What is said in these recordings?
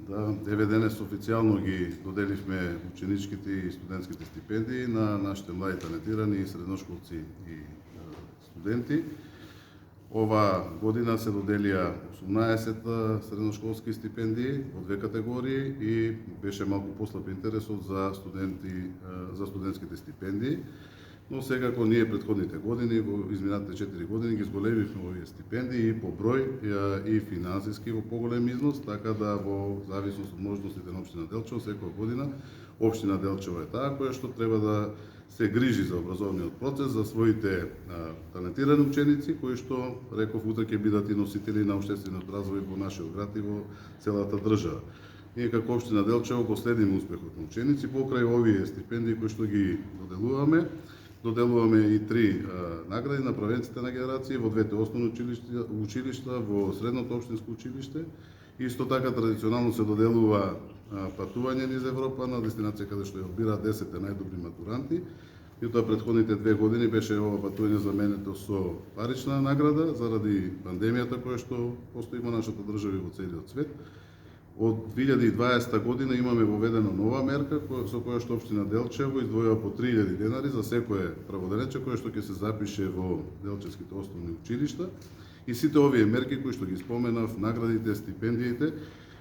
Да, еве денес официјално ги доделивме ученичките и студентските стипендии на нашите млади талентирани средношколци и студенти. Ова година се доделија 18 средношколски стипендии од две категории и беше малку послаб интересот за студенти за студентските стипендии. Но секако ние претходните години, во изминатите 4 години ги зголемивме овие стипендии и по број и финансиски во поголем износ, така да во зависност од можностите на општина Делчево секоја година општина Делчево е таа која што треба да се грижи за образовниот процес за своите талентирани ученици кои што реков утре ќе бидат и носители на општествениот развој во нашиот град и во целата држава. Ние како општина Делчево го следиме успехот на ученици покрај овие стипендии кои што ги доделуваме. Доделуваме и 3 награди на правенците на генерации во двете основни училишта, во средното општинско училиште. Исто така традиционално се доделува патување низ Европа на дестинација каде што ја одбираат 10 најдобри матуранти. И тоа претходните 2 години беше ова патување заменето со парична награда заради пандемијата која што постои во нашата држава и во целиот свет. Од 2020 година имаме воведена нова мерка со која што општина Делчево издвојува по 3000 денари за секое праводенече кое што ќе се запише во делчевските основни училишта. И сите овие мерки кои што ги споменав, наградите, стипендиите,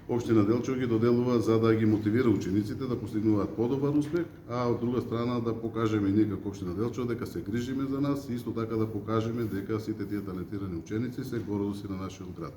општина Делчево ги доделува за да ги мотивира учениците да постигнуваат подобар успех, а од друга страна да покажеме и ние како општина Делчево дека се грижиме за нас и исто така да покажеме дека сите тие талентирани ученици се гордост на нашиот град.